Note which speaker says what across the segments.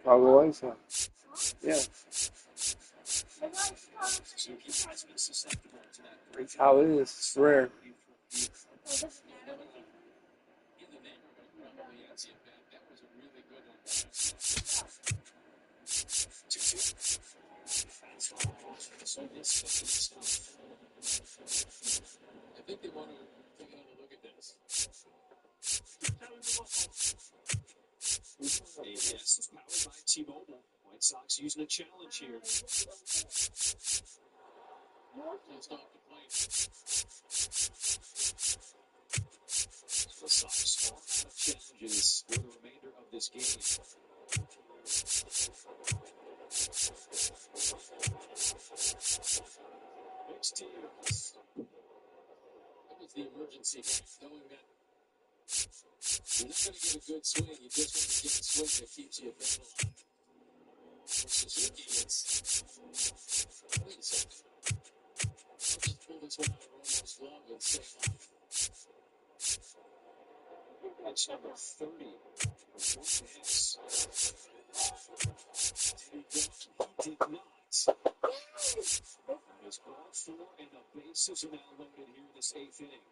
Speaker 1: Chicago White Sox. Yeah. That's how it is. It's rare.
Speaker 2: Yes, it's powered by T-Mobile. White Sox using a challenge here. It's off the plate. The Sox are out of challenges for the remainder of this game. Next to you. That was the emergency hit, knowing that you're not going to get a good swing. You just want to get a swing that keeps you available. For Suzuki, it's... Wait a second. I'll just pull this one out of Romo's glove and say off. Pitch number 30. One miss. Did he go? He did not. That is ball 4, and the bases are now loaded here in this 8th inning.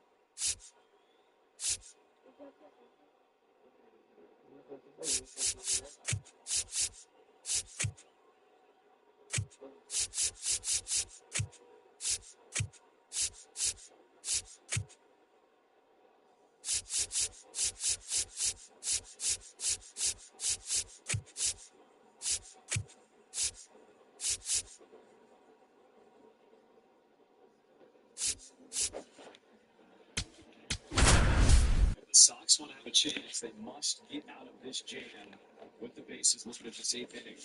Speaker 2: The Sox want to have a chance. They must get out of this jam with the bases loaded in this 8th inning.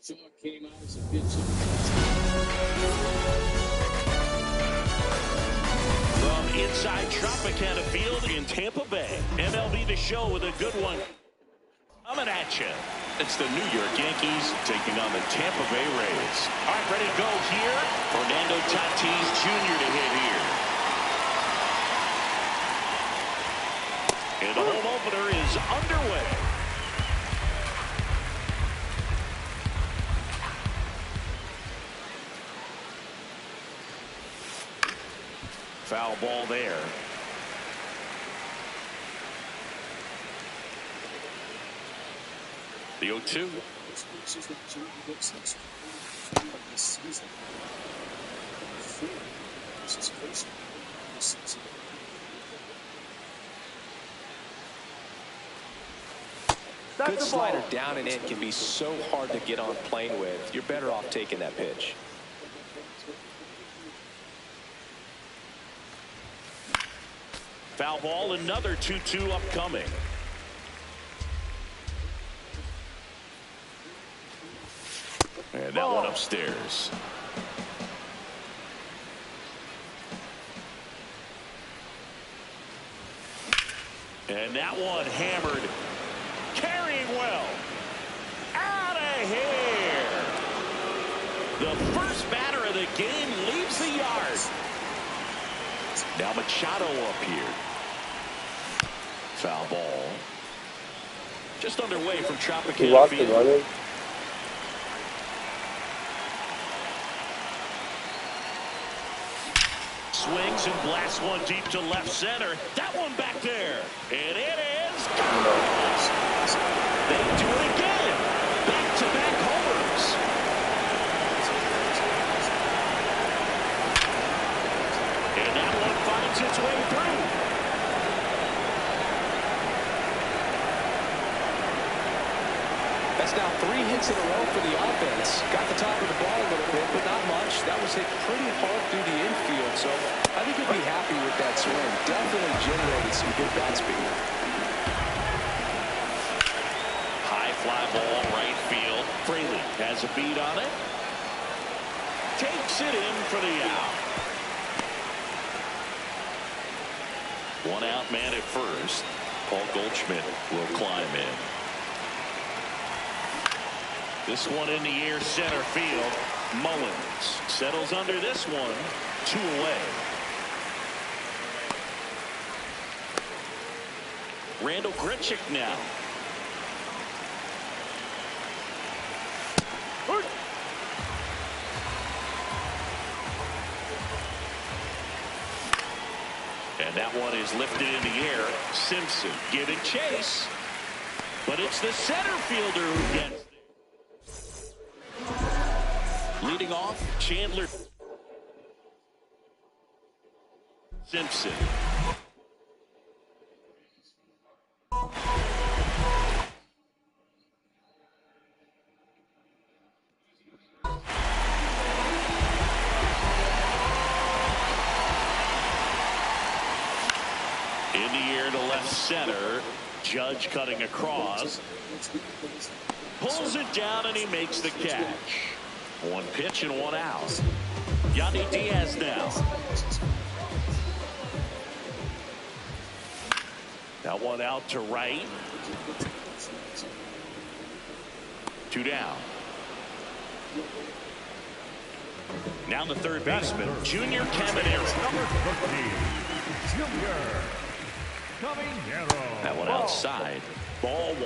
Speaker 2: So it came out as a pitch.
Speaker 3: From inside Tropicana Field in Tampa Bay, MLB The Show with a good one. Coming at you. It's the New York Yankees taking on the Tampa Bay Rays. All right, ready to go here. Fernando Tatis Jr. to hit here. And the home opener is underway. Foul ball there. The 0-2.
Speaker 4: Good slider down and in can be so hard to get on plane with. You're better off taking that pitch.
Speaker 3: Foul ball, another 2-2 upcoming. And that one upstairs. And that one hammered. Carrying well. Out of here. The first batter of the game leaves the yard. Now Machado up here. Foul ball. Just underway from Tropicana Field. Swings and blasts one deep to left center. That one back there. And it is gone. They do it again. Back-to-back homers. And that finds its way through.
Speaker 4: That's now 3 hits in a row for the offense. Got the top of the ball a little bit, but not much. That was hit pretty hard through the infield, so I think he'll be happy with that swing. Definitely generated some good bat speed.
Speaker 3: High fly ball, right field. Fraley has a beat on it. Takes it in for the out. 1 out man at first. Paul Goldschmidt will climb in. This one in the air, center field. Mullins settles under this one. 2 away. Randall Grichuk now. And that one is lifted in the air. Simpson giving chase. But it's the center fielder who gets it. Leading off, Chandler. Simpson. In the air to left center. Judge cutting across. Pulls it down and he makes the catch. 1 pitch and 1 out. Yandy Diaz now. That one out to right. 2 down. Now the third baseman, Junior Caminero.
Speaker 2: Number 13, Junior Caminero.
Speaker 3: That one outside. Ball 1.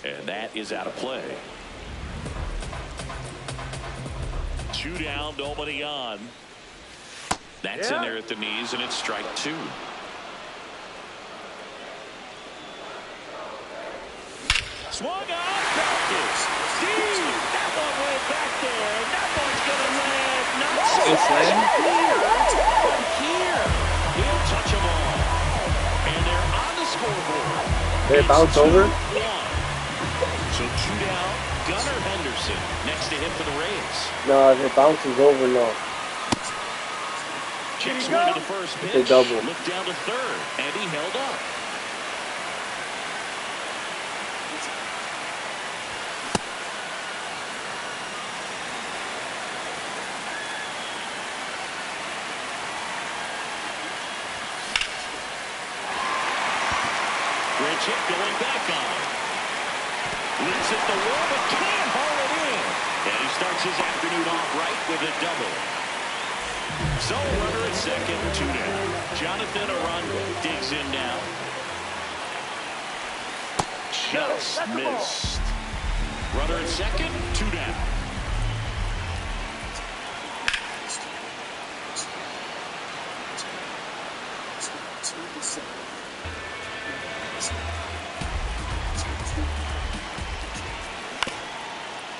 Speaker 3: And that is out of play. 2 down, nobody on. That's in there at the knees, and it's strike 2. Swung on, practice. Steve, that one way back there, and that one's going to land. Not so here. He'll touch them all. And they're on the scoreboard.
Speaker 1: Did it bounce over?
Speaker 3: 2-1. So 2 down, Gunnar Henderson next to hit for the Rays.
Speaker 1: No, if it bounces over, no.
Speaker 3: Check swing to the first pitch.
Speaker 1: They double.
Speaker 3: Look down to third, and he held up. Grichuk going back on him. Leads at the wall, but can't haul it in. And he starts his afternoon off right with a double. So runner at second, 2 down. Jonathan Aranda digs in now. Just missed. Runner at second, 2 down.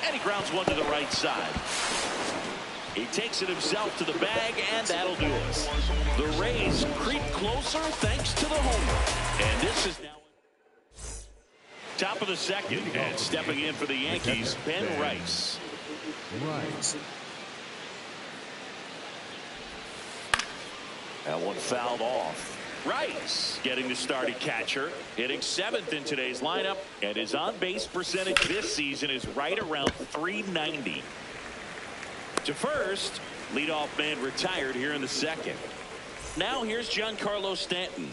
Speaker 3: And he grounds one to the right side. He takes it himself to the bag, and that'll do it. The Rays creep closer thanks to the homer. And this is now top of the second. And stepping in for the Yankees, Ben Rice. That one fouled off. Rice getting the start at catcher, hitting 7th in today's lineup, and his on-base percentage this season is right around .390. To first, leadoff man retired here in the second. Now here's Giancarlo Stanton.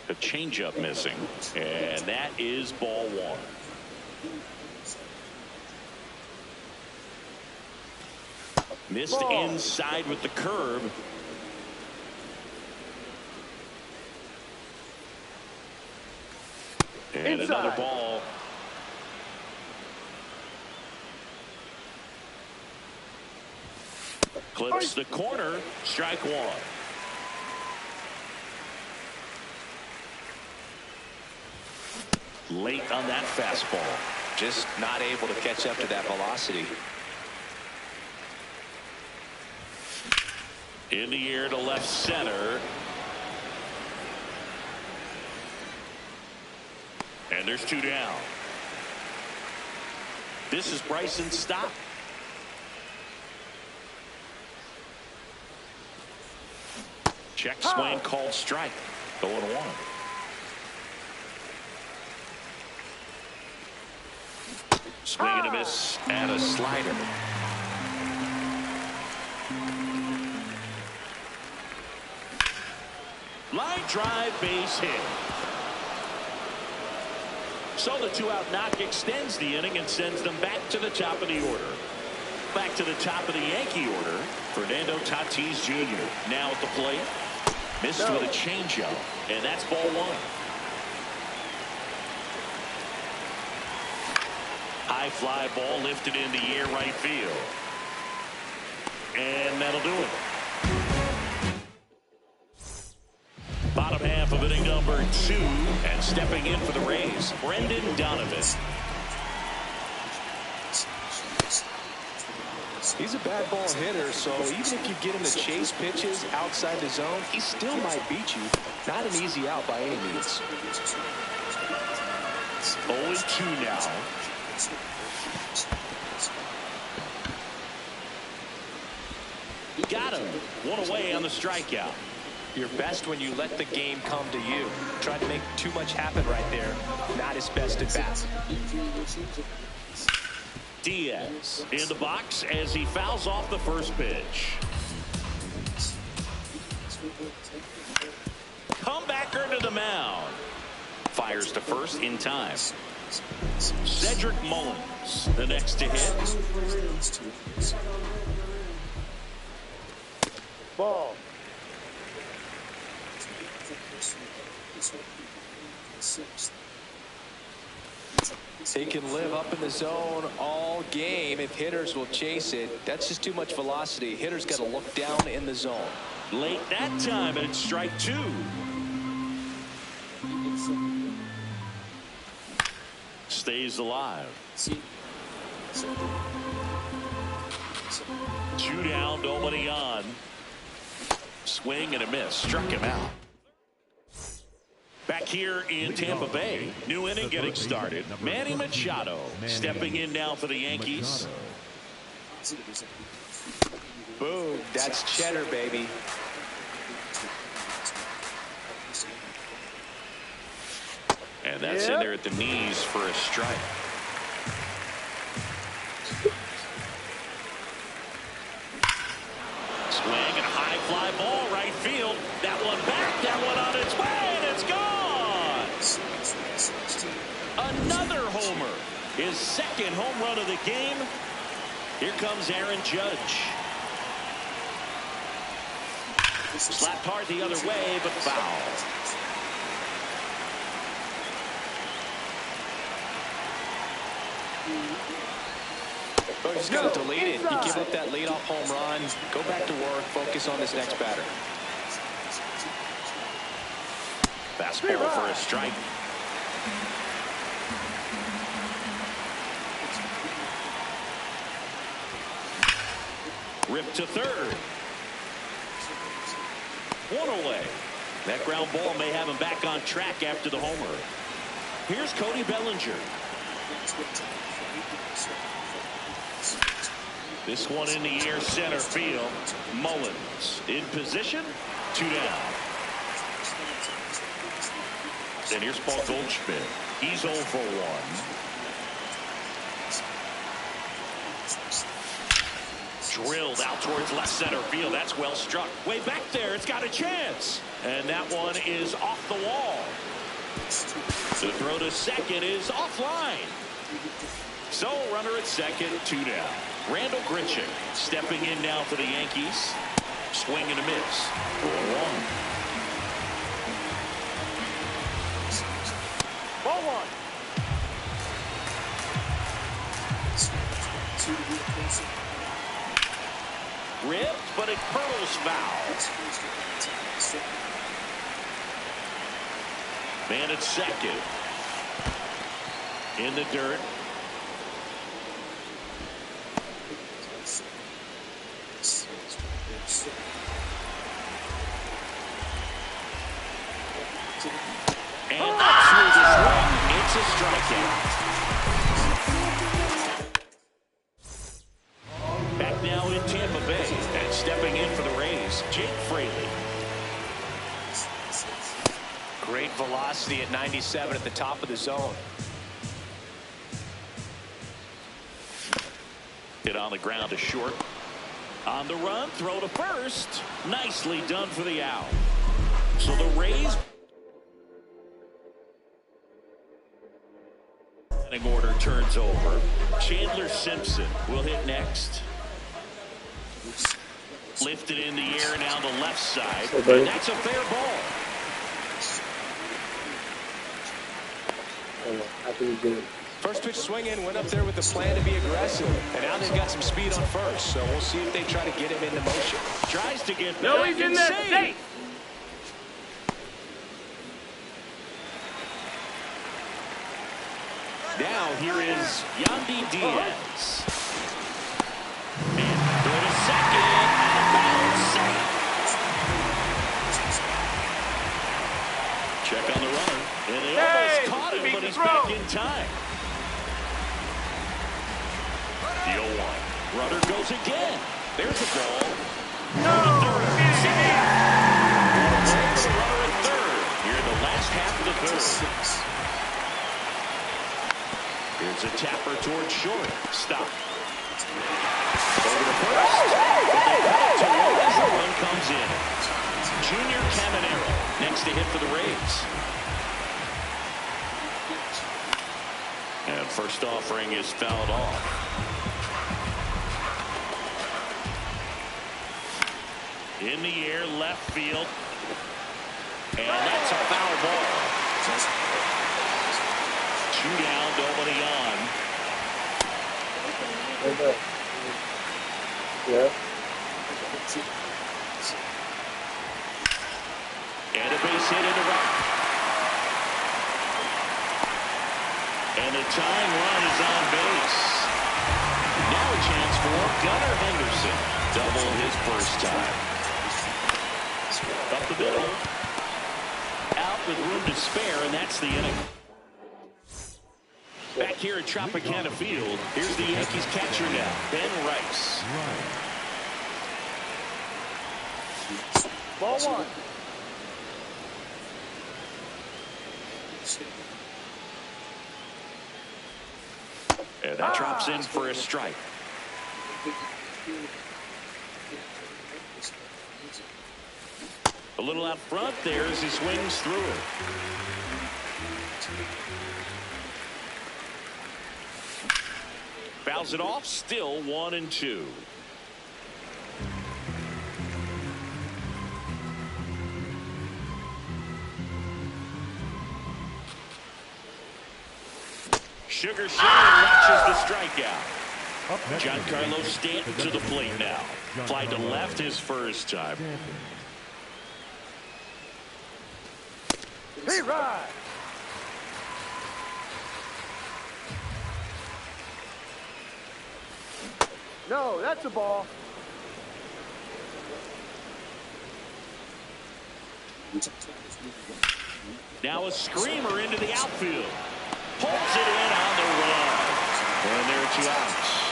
Speaker 3: A changeup missing, and that is ball 1. Missed inside with the curve. And another ball. Clips the corner. Strike 1. Late on that fastball.
Speaker 4: Just not able to catch up to that velocity.
Speaker 3: In the air to left center. And there's 2 down. This is Bryson's stop. Check swing called strike. 0-1. Swing and a miss and a slider. Line drive, base hit. So the 2-out knock extends the inning and sends them back to the top of the order. Back to the top of the Yankee order. Fernando Tatis Jr. now at the plate. Missed with a changeup, and that's ball 1. High fly ball lifted in the air right field. And that'll do it. Bottom half of inning number 2, and stepping in for the Rays, Brendan Donovan.
Speaker 4: He's a bad ball hitter, so even if you get him to chase pitches outside the zone, he still might beat you. Not an easy out by any means.
Speaker 3: 0-2 now. Got him. 1 away on the strikeout.
Speaker 4: You're best when you let the game come to you. Try to make too much happen right there. Not his best at bat.
Speaker 3: Diaz in the box as he fouls off the first pitch. Comebacker to the mound. Fires to first in time. Cedric Mullins, the next to hit.
Speaker 1: Ball.
Speaker 4: He can live up in the zone all game if hitters will chase it. That's just too much velocity. Hitters got to look down in the zone.
Speaker 3: Late that time, and it's strike 2. Stays alive. 2 down, nobody on. Swing and a miss. Struck him out. Back here in Tampa Bay, new inning getting started. Manny Machado stepping in now for the Yankees.
Speaker 4: Boom, that's cheddar, baby.
Speaker 3: And that's in there at the knees for a strike. Swing and a high fly ball right field. That one back, that one on its way, and it's gone. Another homer. His second home run of the game. Here comes Aaron Judge. Slapped hard the other way, but foul.
Speaker 4: Oh, he's got to delete it. You give up that leadoff home run. Go back to work. Focus on this next batter.
Speaker 3: Fastball for a strike. Ripped to third. 1 away. That ground ball may have him back on track after the homer. Here's Cody Bellinger. This one in the air center field. Mullins in position. 2 down. Then here's Paul Goldschmidt. He's 0 for 1. Drilled out towards left center field. That's well struck. Way back there. It's got a chance. And that one is off the wall. The throw to second is offline. So runner at second, 2 down. Randall Grichuk stepping in now for the Yankees. Swing and a miss. 4-1.
Speaker 1: Ball 1.
Speaker 3: Ripped, but it curls foul. Man at second. in the dirt. And through the swing, it's a strikeout. Back now in Tampa Bay, and stepping in for the Rays, Jake Fraley.
Speaker 4: Great velocity at 97 at the top of the zone.
Speaker 3: Hit on the ground to short. On the run, throw to first. Nicely done for the out. So the Rays. Batting order turns over. Chandler Simpson will hit next. Lifted in the air down the left side. And that's a fair ball.
Speaker 1: I think he's good.
Speaker 4: First pitch swing in, went up there with the plan to be aggressive. And now they've got some speed on first. So we'll see if they try to get him into motion.
Speaker 3: Tries to get back.
Speaker 1: No, he's in there safe.
Speaker 3: Now here is Yandy Diaz. And throw to second. Out of bounds. Safe. Check on the runner. And they almost caught him, but he's back in time. The 0-1. Runner goes again. There's the ball. No! Third. The runner at third. Here in the last half of the third. Here's a tapper towards short. Stop. Over to first. But they cut it to one as the run comes in. Junior Caminero next to hit for the Rays. And first offering is fouled off. In the air, left field. And that's a foul ball. 2 down, nobody on.
Speaker 1: Yeah.
Speaker 3: And a base hit into right. And the tying run is on base. Now a chance for Gunnar Henderson. Doubled his first time. Up the middle. Out with room to spare, and that's the inning. Back here at Tropicana Field, here's the Yankees catcher now, Ben Rice.
Speaker 1: Ball one.
Speaker 3: And that drops in for a strike. A little out front there as he swings through it. Fouls it off, still 1-2. Sugar Shane watches the strikeout. Giancarlo Stanton to the plate now. Fly to left his first time.
Speaker 1: Hey, right. No, that's a ball.
Speaker 3: Now a screamer into the outfield. Pulls it in on the run. And there are 2 outs.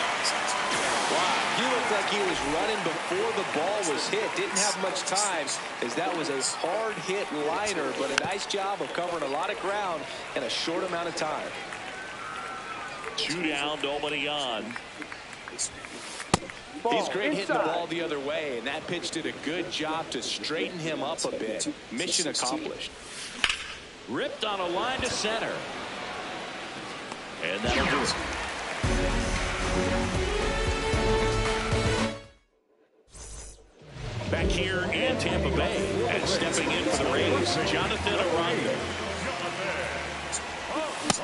Speaker 4: Wow, he looked like he was running before the ball was hit. Didn't have much time as that was a hard hit liner, but a nice job of covering a lot of ground in a short amount of time.
Speaker 3: 2 down, nobody on.
Speaker 4: He's great hitting the ball the other way, and that pitch did a good job to straighten him up a bit. Mission accomplished.
Speaker 3: Ripped on a line to center. And that'll do it. Back here in Tampa Bay, and stepping in for the Rays, Jonathan Aranda.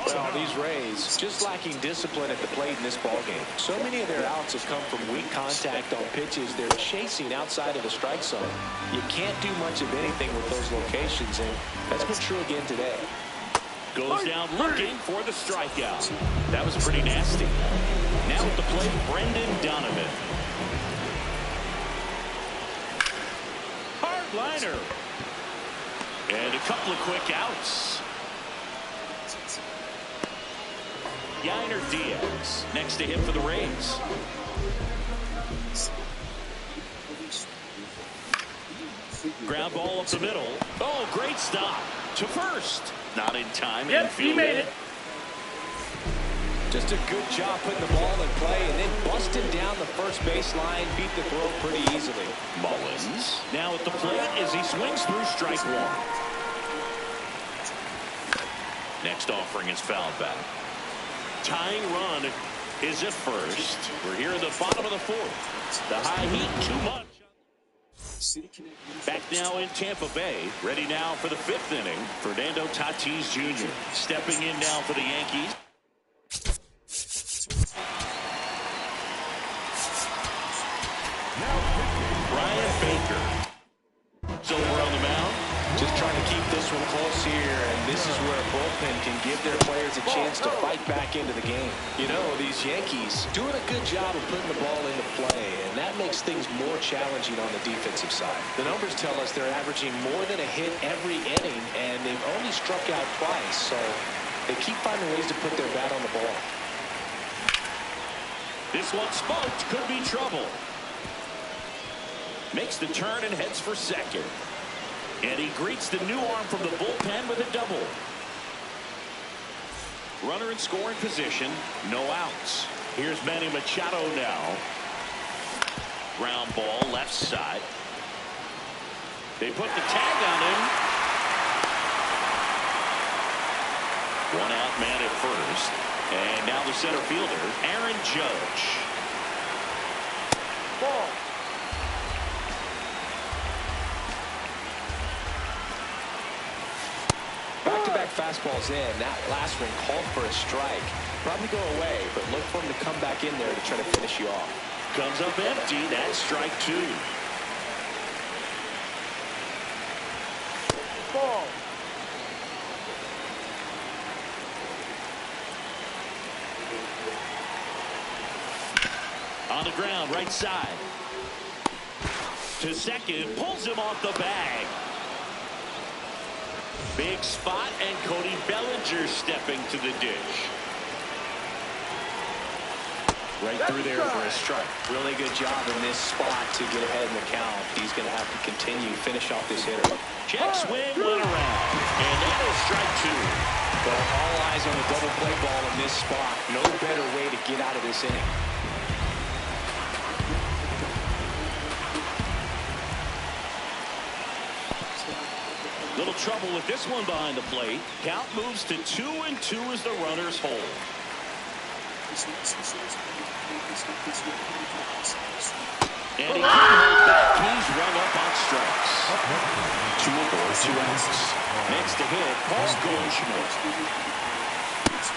Speaker 4: Well, these Rays just lacking discipline at the plate in this ballgame. So many of their outs have come from weak contact on pitches they're chasing outside of the strike zone. You can't do much of anything with those locations, and that's been true again today.
Speaker 3: Goes down looking for the strikeout. That was pretty nasty. Now at the plate, Brendan Donovan. Hard liner. And a couple of quick outs. Yainer Diaz next to him for the Rays. Ground ball up the middle. Oh, great stop to first. Not in time.
Speaker 1: Yep, he made it.
Speaker 4: Just a good job putting the ball in play and then busting down the first baseline. Beat the throw pretty easily.
Speaker 3: Mullins now at the plate as he swings through strike one. Next offering is fouled back. Tying run is at first. We're here in the bottom of the fourth. The high heat too much. Back now in Tampa Bay. Ready now for the fifth inning. Fernando Tatis Jr. stepping in now for the Yankees. Brian Baker. It's over on the mound.
Speaker 4: Just trying to keep this one close here, and this is where a bullpen can give their players a chance to fight back into the game. You know, these Yankees doing a good job of putting the ball into play, and that makes things more challenging on the defensive side. The numbers tell us they're averaging more than a hit every inning, and they've only struck out twice, so they keep finding ways to put their bat on the ball.
Speaker 3: This one smoked. Could be trouble. Makes the turn and heads for second. And he greets the new arm from the bullpen with a double. Runner in scoring position. No outs. Here's Manny Machado now. Ground ball left side. They put the tag on him. One out man at first. And now the center fielder, Aaron Judge.
Speaker 1: Ball.
Speaker 4: Back-to-back fastballs in. That last one called for a strike. Probably go away, but look for him to come back in there to try to finish you off.
Speaker 3: Comes up empty. That's strike two.
Speaker 1: Ball.
Speaker 3: On the ground, right side. To second, pulls him off the bag. Big spot, and Cody Bellinger stepping to the dish.
Speaker 4: Right through there for a strike. Really good job in this spot to get ahead in the count. He's going to have to continue finish off this hitter.
Speaker 3: Check swing, went around. And that is strike two.
Speaker 4: But all eyes on the double play ball in this spot. No better way to get out of this inning.
Speaker 3: Little trouble with this one behind the plate. Count moves to 2-2 as the runners hold. And he couldn't hold back. He's run up on strikes. 2 aboard, 2 outs. Next to hit, Paul Goldschmidt.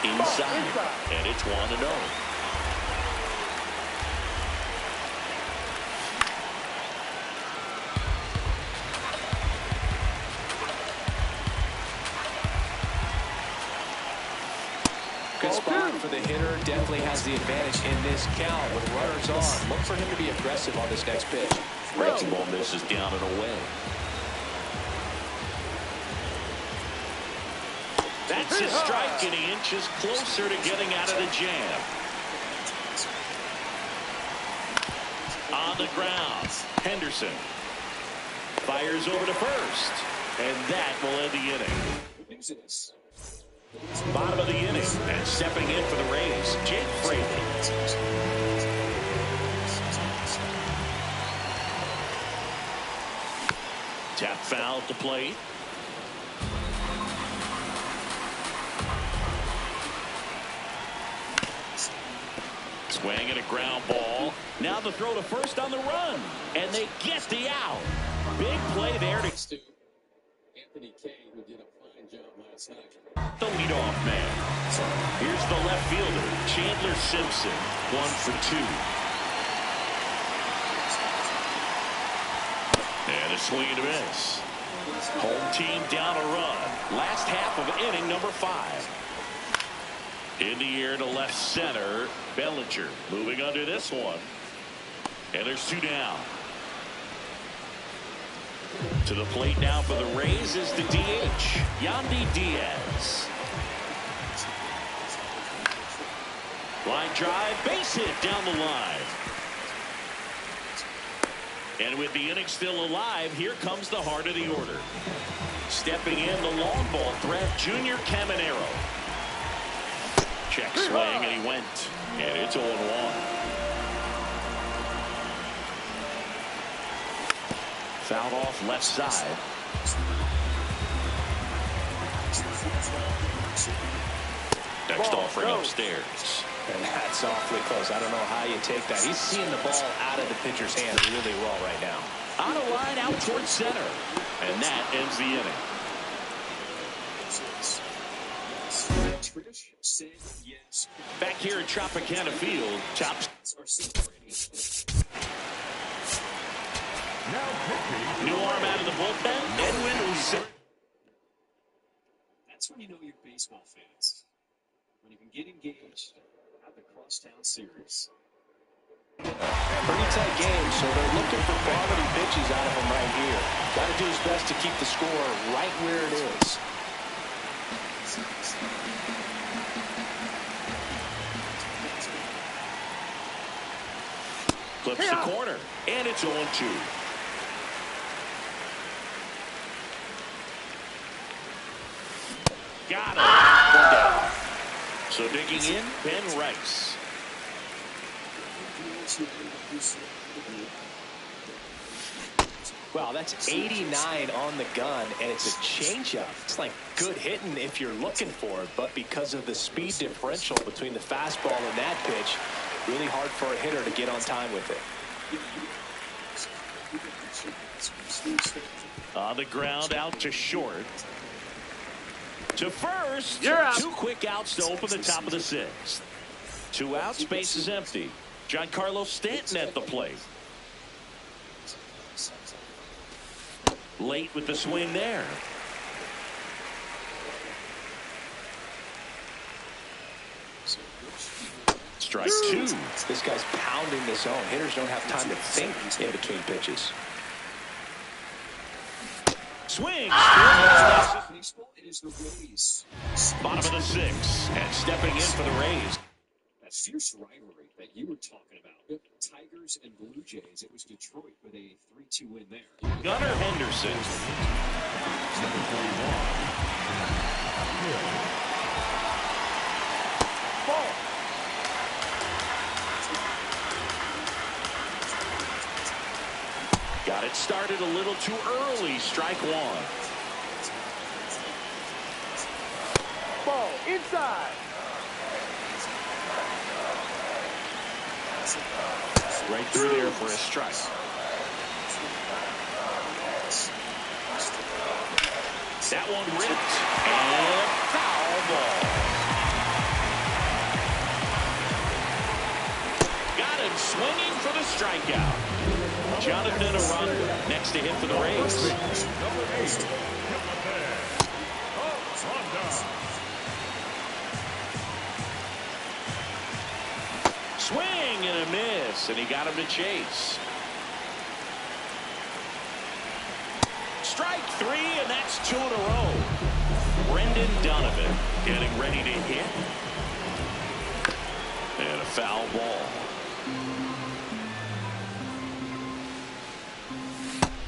Speaker 3: Inside. And it's 1-0.
Speaker 4: Good spot for the hitter. Definitely has the advantage in this count with runners on. Look for him to be aggressive on this next pitch.
Speaker 3: Breaking ball misses down and away. That's his strike, and he inches closer to getting out of the jam. On the ground, Henderson fires over to first, and that will end the inning. Bottom of the inning, and stepping in for the Rays, Jake Fraley. Tap foul at the plate. Swing and a ground ball. Now the throw to first on the run, and they get the out. Big play there to
Speaker 2: Anthony Kay, who did a fine job last night.
Speaker 3: the leadoff man. Here's the left fielder, Chandler Simpson, 1 for 2. And a swing and a miss. Home team down a run. Last half of inning number 5. In the air to left center. Bellinger moving under this one. And there's 2 down. To the plate now for the Rays is the DH, Yandy Diaz. Line drive, base hit down the line. And with the inning still alive, here comes the heart of the order. Stepping in, the long ball threat, Junior Caminero. Check swing, and he went. And it's 0-1. Fouled off left side. Next offering upstairs.
Speaker 4: And that's awfully close. I don't know how you take that. He's seeing the ball out of the pitcher's hand really well right now.
Speaker 3: On a line out towards center. And that ends the inning. Back here at Tropicana Field, tops. New arm out of the bullpen. Edwin Uzi.
Speaker 2: That's when you know you're baseball fans. When you can get engaged at the crosstown series.
Speaker 4: Pretty tight game, so they're looking for quality pitches out of him right here. Got to do his best to keep the score right where it is.
Speaker 3: Clips the corner, and it's 0-2. Got him. So digging in, Ben Rice.
Speaker 4: Wow, that's 89 on the gun, and it's a changeup. It's like good hitting if you're looking for it, but because of the speed differential between the fastball and that pitch, really hard for a hitter to get on time with it.
Speaker 3: On the ground, out to short. To first.
Speaker 1: You're out.
Speaker 3: 2 quick outs to open the top of the 6th. 2 outs, base is empty. Giancarlo Stanton at the plate. Late with the swing there. Strike 2.
Speaker 4: This guy's pounding the zone. Hitters don't have time to think in between pitches.
Speaker 3: Swing.
Speaker 2: It is the Rays.
Speaker 3: Bottom of the 6th. And stepping in for the Rays.
Speaker 2: That fierce rivalry that you were talking about. Tigers and Blue Jays. It was Detroit with a 3-2 win there.
Speaker 3: Gunnar Henderson.
Speaker 1: Ball.
Speaker 3: Got it started a little too early. Strike 1.
Speaker 1: Ball inside.
Speaker 3: Right through there for a strike. That one ripped. And foul ball. Got him swinging for the strikeout. Jonathan Aranda next to him for the Rays.
Speaker 5: Number 8.
Speaker 3: Swing and a miss, and he got him to chase. Strike 3, and that's 2 in a row. Brendan Donovan getting ready to hit. And a foul ball.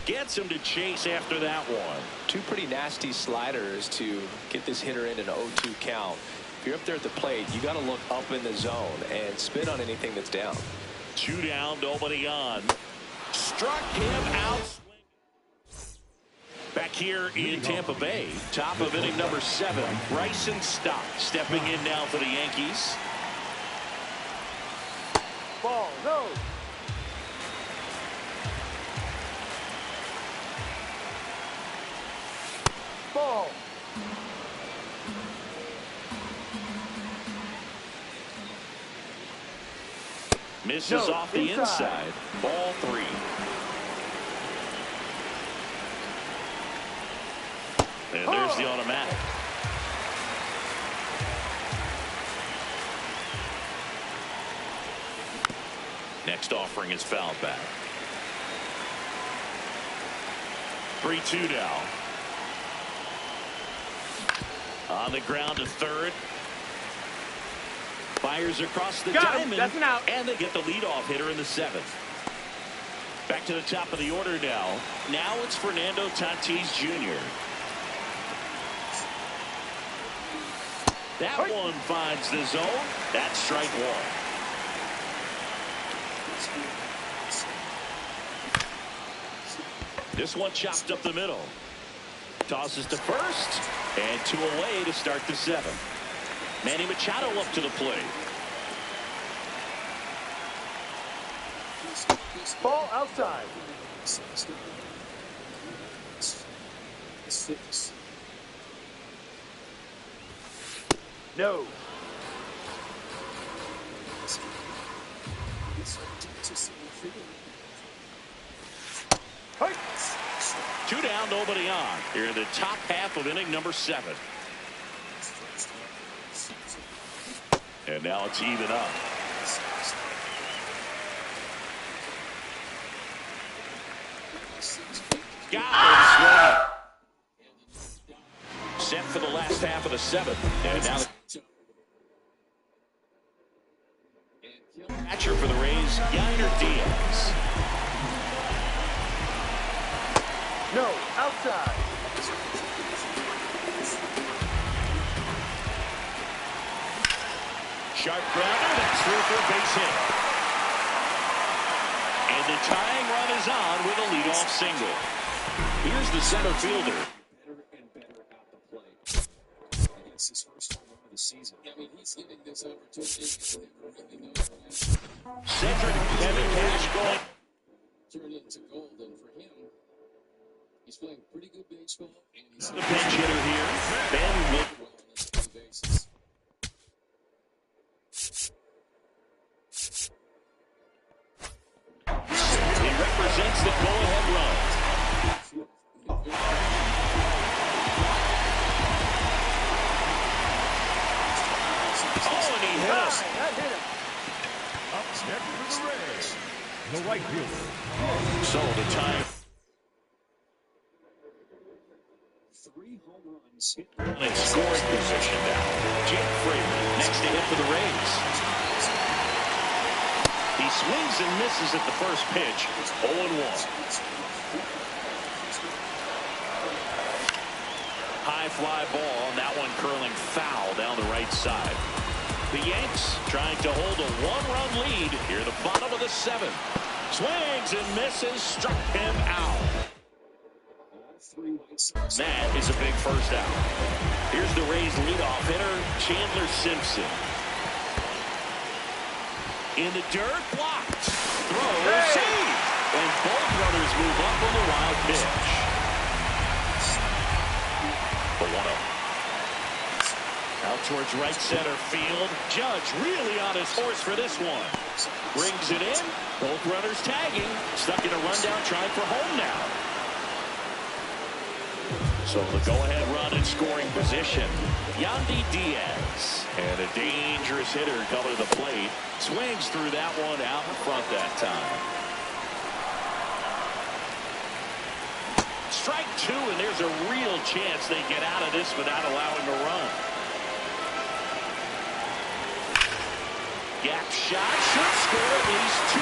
Speaker 3: Gets him to chase after that one.
Speaker 4: 2 pretty nasty sliders to get this hitter in an 0-2 count. If you're up there at the plate, you got to look up in the zone and spin on anything that's down.
Speaker 3: 2 down, nobody on. Struck him out. Back here in Tampa Bay, top of inning number 7, Bryson Stott stepping in now for the Yankees.
Speaker 1: Ball, no. Ball.
Speaker 3: Misses off the inside. Ball 3. And there's the automatic. Next offering is fouled back. 3-2 now. On the ground to third. Fires across the diamond.
Speaker 1: That's an out.
Speaker 3: And they get the leadoff hitter in the seventh. Back to the top of the order now. Now it's Fernando Tatis Jr. That one finds the zone. That's strike one. This one chopped up the middle. Tosses to first. And 2 away to start the seventh. Manny Machado up to the plate.
Speaker 1: Ball outside. No. Hey.
Speaker 3: 2 down, nobody on. Here in the top half of inning number 7. And now it's even up. Got it. Set for the last half of the 7th. And now the catcher for the Rays, Diaz.
Speaker 1: No. Outside.
Speaker 3: Sharp grounder. That's through for a base hit. And the tying run is on with a leadoff single. Here's the center fielder.
Speaker 2: Better and better at the plate. And it's his first home run of the season. I mean, he's getting this opportunity. Really know
Speaker 3: Cedric Kevin Cash going.
Speaker 2: turn into gold, and for him, he's playing pretty good baseball, and he's
Speaker 3: The pinch hitter here. Ben Wood.
Speaker 2: well on a daily basis.
Speaker 3: He represents the go-ahead run. Oh, and he hit him.
Speaker 1: That hit him.
Speaker 5: Up next for the Rays, the right fielder.
Speaker 3: So the time
Speaker 2: 3 home runs hit
Speaker 3: in scoring position now. Jake Frazier next to hit for the Rays. He swings and misses at the first pitch. 0-1. High fly ball, and that one curling foul down the right side. The Yanks trying to hold a 1-run lead here at the bottom of the 7th. Swings and misses, struck him out. That is a big first out. Here's the Rays leadoff hitter, Chandler Simpson. In the dirt, blocked. Throw, saved. And both runners move up on the wild pitch. The 1-0. Out towards right center field. Judge really on his horse for this one. Brings it in. Both runners tagging. Stuck in a rundown, trying for home now. So the go-ahead run in scoring position. Yandy Diaz. And a dangerous hitter coming to the plate. Swings through that one out in front that time. Strike 2, and there's a real chance they get out of this without allowing a run. Gap shot should score at least 2.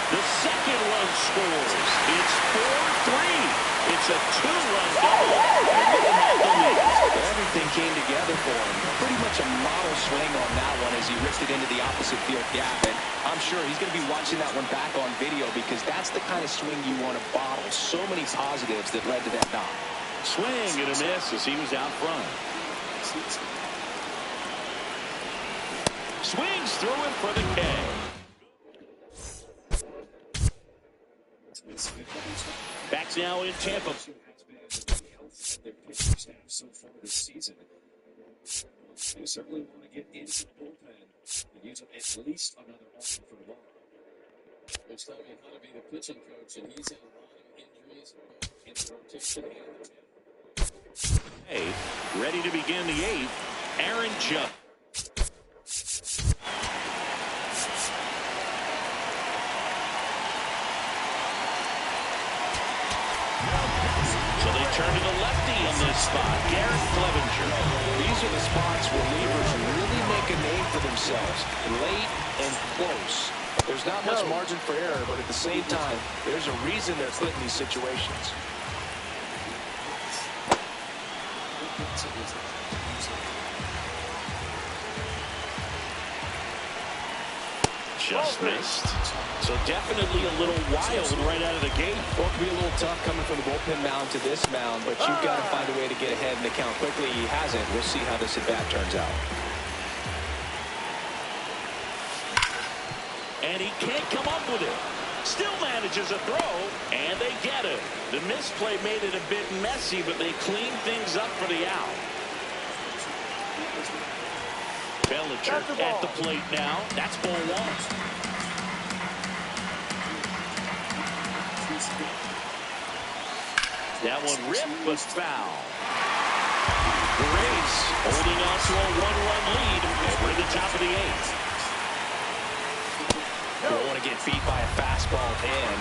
Speaker 3: The second one scores. It's 4-3. It's a 2-run double. And they have the lead.
Speaker 4: Everything came together for him. Pretty much a model swing on that one as he ripped it into the opposite field gap. And I'm sure he's going to be watching that one back on video because that's the kind of swing you want to bottle. So many positives that led to that knock.
Speaker 3: Swing and a miss as he was out front. Swings through it for the K. Back now in Tampa.
Speaker 2: their pitching staff so far this season. They certainly want to get into the bullpen and use at least another arm for tomorrow. Which tell me how to be the pitching coach, and he's had a lot of injuries.
Speaker 3: Hey, ready to begin the eighth. Aaron Judge. So they turn to the lefty in this spot, Garrett Clevenger.
Speaker 4: These are the spots where relievers really make a name for themselves. Late and close. There's not much margin for error, but at the same time, there's a reason they're put in these situations.
Speaker 3: Just missed. So definitely a little wild right out of the gate.
Speaker 4: Well, it can be a little tough coming from the bullpen mound to this mound, but you've got to find a way to get ahead in the count quickly. He hasn't. We'll see how this at bat turns out.
Speaker 3: And he can't come up with it. Still manages a throw, and they get it. The misplay made it a bit messy, but they clean things up for the out. Bellinger at the plate now. That's ball one. That one ripped, but foul. The Rays holding on to a 1-run lead over the top of the eighth.
Speaker 4: You don't want to get beat by a fastball in,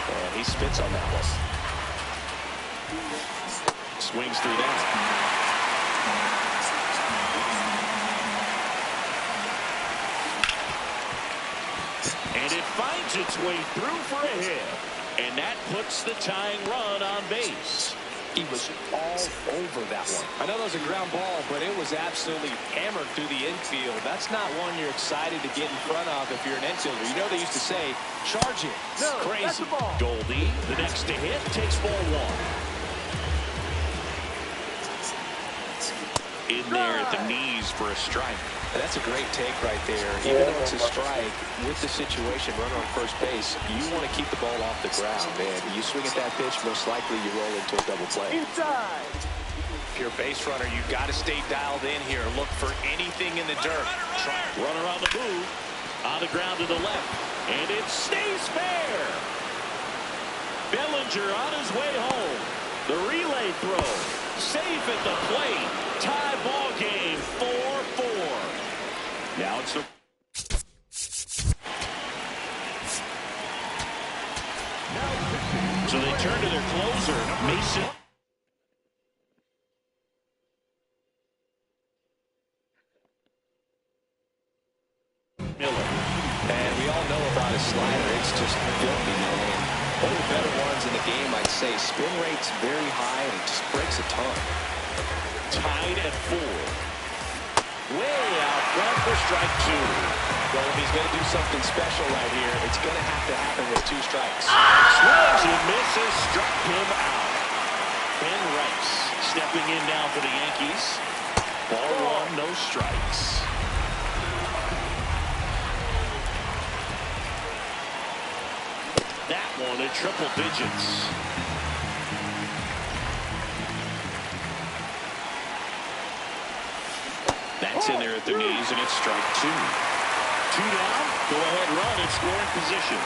Speaker 4: and he spits on that one.
Speaker 3: Swings through that. And it finds its way through for a hit. And that puts the tying run on base.
Speaker 4: He was all over that one. I know that was a ground ball, but it was absolutely hammered through the infield. That's not one you're excited to get in front of if you're an infielder. You know they used to say, charge it.
Speaker 1: No,
Speaker 4: crazy.
Speaker 3: Goldie, the next to hit, takes ball one. In there at the knees for a strike.
Speaker 4: That's a great take right there. Even though it's a strike, with the situation, runner on first base, you want to keep the ball off the ground, man. You swing at that pitch, most likely you roll into a double play.
Speaker 1: Inside.
Speaker 4: If you're a base runner, you've got to stay dialed in here. Look for anything in the dirt.
Speaker 3: Runner on the move. On the ground to the left. And it stays fair. Bellinger on his way home. The relay throw. Safe at the plate. Tie ball game 4-4. Now it's the... So they turn to their closer, Mason. Miller.
Speaker 4: And we all know about his slider. It's just filthy, man. One of the better ones in the game, I'd say. Spin rate's very high, and it just breaks a ton.
Speaker 3: Tied at 4. Way out front for strike 2.
Speaker 4: Well, if he's going to do something special right here, it's going to have to happen with 2 strikes.
Speaker 3: Swings and misses, struck him out. Ben Rice stepping in now for the Yankees. Ball 1, no strikes. That one at triple digits. That's in there at the knees, and it's strike 2. 2 down, go-ahead run in scoring position.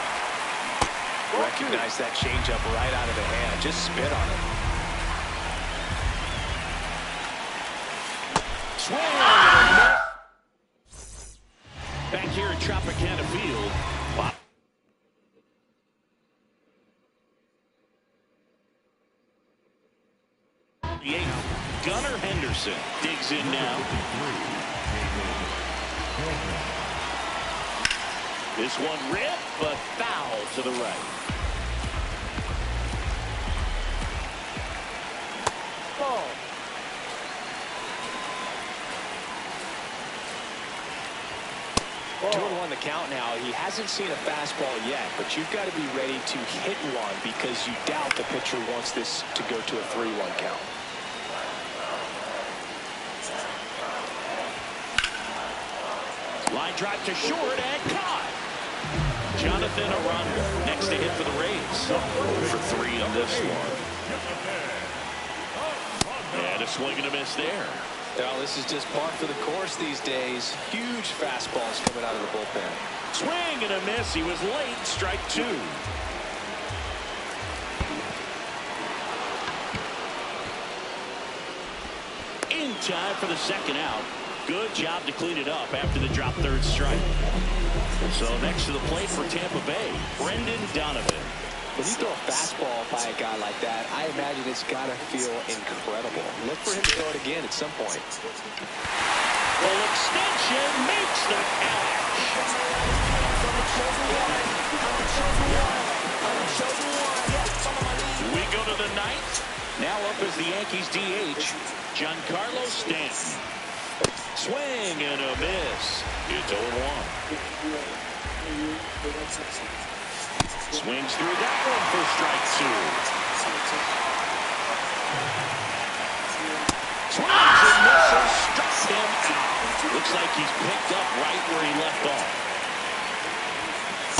Speaker 4: Recognize that changeup right out of the hand. Just spit on it.
Speaker 3: Swing! Back here at Tropicana Field. The 8th, Gunnar Henderson digs in now. This one ripped, but foul to the right.
Speaker 1: Ball.
Speaker 4: 2-1 the count now. He hasn't seen a fastball yet, but you've got to be ready to hit one because you doubt the pitcher wants this to go to a 3-1 count.
Speaker 3: Line drive to short and caught. Jonathan Aranda next to hit for the Rays. For 3 on this one. And a swing and a miss there.
Speaker 4: Well, this is just par for the course these days. Huge fastballs coming out of the bullpen.
Speaker 3: Swing and a miss. He was late. Strike 2. time for the second out. Good job to clean it up after the drop third strike. So next to the plate for Tampa Bay, Brendan Donovan.
Speaker 4: When you throw a fastball by a guy like that, I imagine it's got to feel incredible. Look for him to throw it again at some point.
Speaker 3: Full extension makes the catch. We go to the ninth. Now up is the Yankees DH, Giancarlo Stanton. Swing and a miss. It's 0-1. Swings through that one for strike two. Swings and misses, struck him out. Looks like he's picked up right where he left off.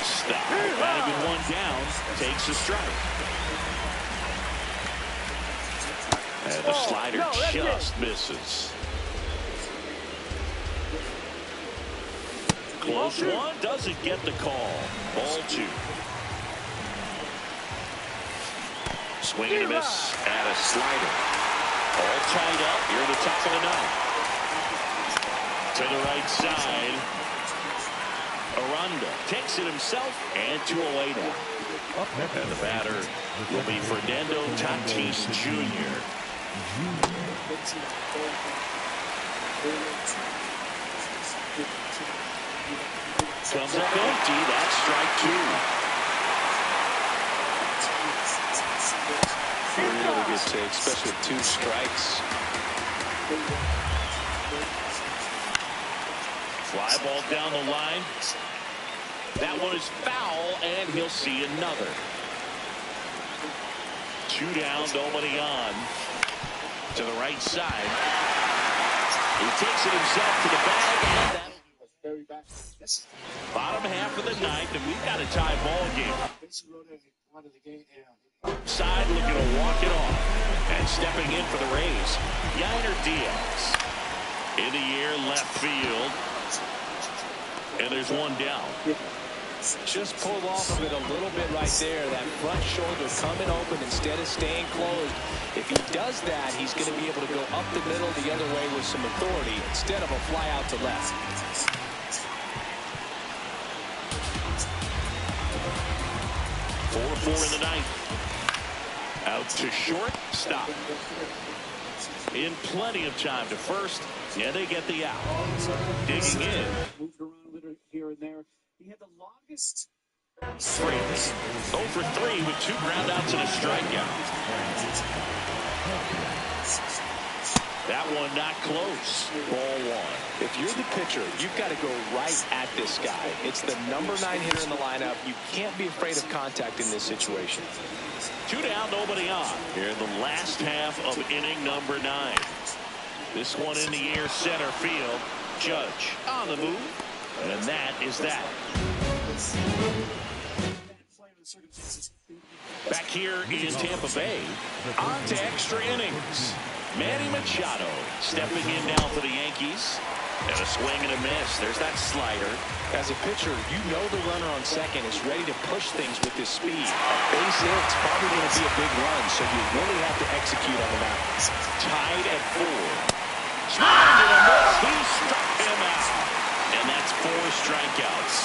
Speaker 3: Stop. Batting with one down, takes a strike. And the slider just misses. Close one, doesn't get the call. Ball two. Swing and a miss, and a slider. All tied up here at the top of the ninth. To the right side. Aranda takes it himself, and 2 away now. And the batter will be Fernando Tatis Jr. Comes up empty. That's strike two.
Speaker 4: Really good take, especially with 2 strikes.
Speaker 3: Fly ball down the line. That one is foul, and he'll see another. 2 down, nobody on. To the right side. He takes it himself to the bag, and that bottom half of the ninth, and we've got a tie ball game. Side looking to walk it off. And stepping in for the Rays, Yainer Diaz. In the air, left field. And there's one down.
Speaker 4: Just pulled off of it a little bit right there. That front shoulder coming open instead of staying closed. If he does that, he's going to be able to go up the middle the other way with some authority instead of a fly out to left.
Speaker 3: 4-4 in the ninth. Out to short, stop. In plenty of time to first, yeah, they get the out. Digging in.
Speaker 2: Moved around a little here and there. He had the longest.
Speaker 3: Freeze. 0 for 3 with 2 groundouts and a strikeout. That one not close. Ball one.
Speaker 4: If you're the pitcher, you've got to go right at this guy. It's the number 9 hitter in the lineup. You can't be afraid of contact in this situation.
Speaker 3: 2 down, nobody on. Here in the last half of inning number 9. This one in the air, center field. Judge on the move. And that is that. Back here in Tampa Bay, on to extra innings. Manny Machado stepping in now for the Yankees. And a swing and a miss. There's that slider.
Speaker 4: As a pitcher, you know the runner on second is ready to push things with his speed. A base hit's probably going to be a big run, so you really have to execute on the mound.
Speaker 3: Tied at 4. Swing and a miss. He struck him out. And that's 4 strikeouts.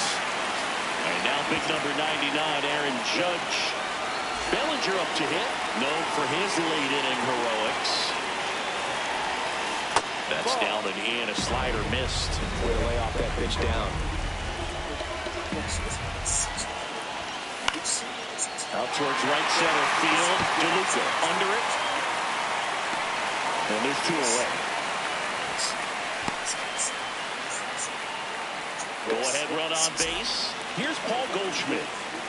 Speaker 3: And now big number 99, Aaron Judge. Bellinger up to hit. Known for his late inning heroics. That's down and in. A slider missed.
Speaker 4: Way to lay off that pitch down.
Speaker 3: Out towards right center field. DeLuca under it. And there's 2 away. Go ahead run on base. Here's Paul Goldschmidt.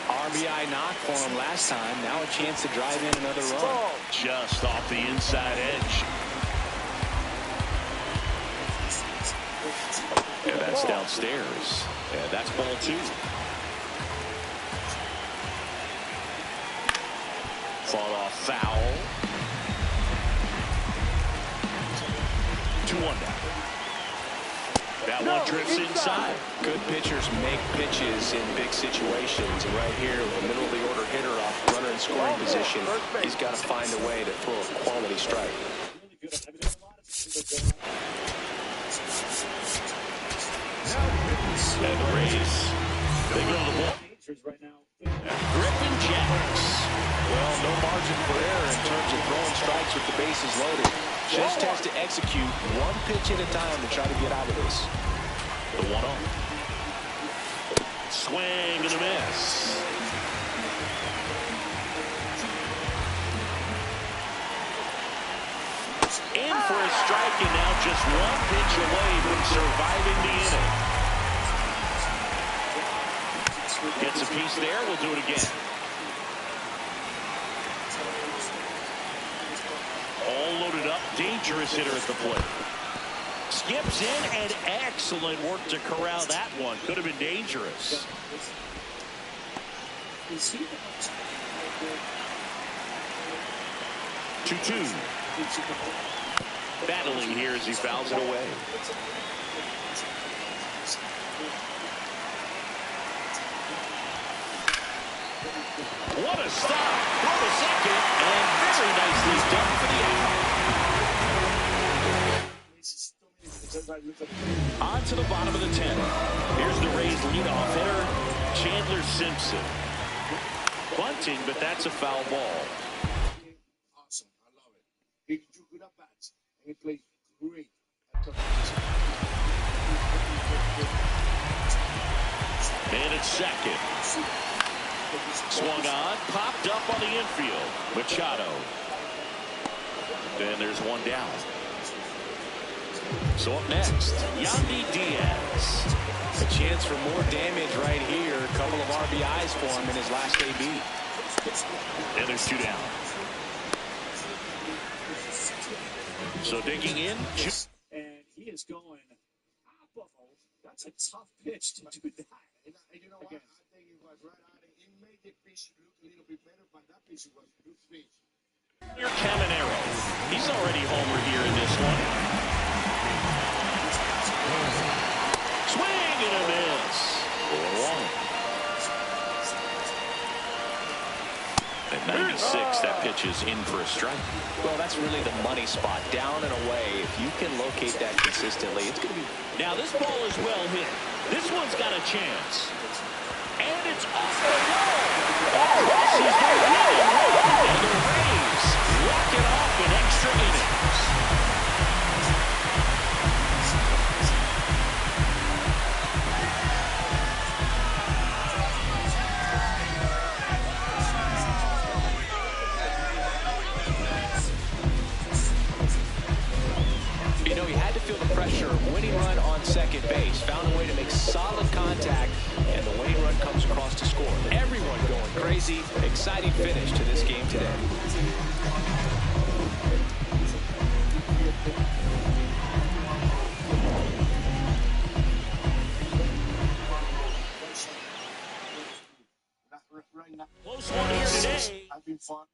Speaker 4: RBI knock for him last time. Now a chance to drive in another run.
Speaker 3: Just off the inside edge. And that's downstairs. And that's ball 2. Fought off foul. 2-1 down. That one drifts inside.
Speaker 4: Good pitchers make pitches in big situations. And right here, the middle of the order hitter off runner in scoring position, he's got to find a way to throw a quality strike.
Speaker 3: And the Rays, they go to the ball. Griffin Jacks.
Speaker 4: Well, no margin for error in terms of throwing strikes with the bases loaded. Just has to execute one pitch at a time to try to get out of this.
Speaker 3: The 1-0. Swing and a miss. In for a strike, and now just one pitch away from surviving the inning. Gets a piece there. We'll do it again. All loaded up. Dangerous hitter at the plate. Skips in, and excellent work to corral that one. Could have been dangerous. 2-2. Battling here as he fouls it away. What a stop. Throw to second, and very nicely done for the out. On to the bottom of the 10th. Here's the Rays leadoff hitter, Chandler Simpson. Bunting, but that's a foul ball.
Speaker 2: Awesome. I love it. He drew good at bats, and he played great at the
Speaker 3: Man at second. Swung on, popped up on the infield. Machado. Then there's one down. So up next, Yandy Diaz.
Speaker 4: A chance for more damage right here. A couple of RBIs for him in his last AB.
Speaker 3: And there's two down. So digging in.
Speaker 2: And he is going. That's a tough pitch to do that. And you know what? I think it was right out. It made the pitch look a little bit better, but that pitch was a good pitch.
Speaker 3: Here, Caminero. He's already homer here in this one. Swing and a miss. 4-1. At 96, that pitch is in for a strike.
Speaker 4: Well, that's really the money spot. Down and away. If you can locate that consistently, it's going to be...
Speaker 3: Now, this ball is well hit. This one's got a chance. And it's off the wall. Crosses the wall. And the Rays walk it off in extra innings.
Speaker 4: You know, he had to feel the pressure. Winning run on second base. Found a way to make solid contact, and the winning run comes across to score. Everyone going crazy. Exciting finish to this game today.
Speaker 3: Close one here today.
Speaker 2: I've been fun.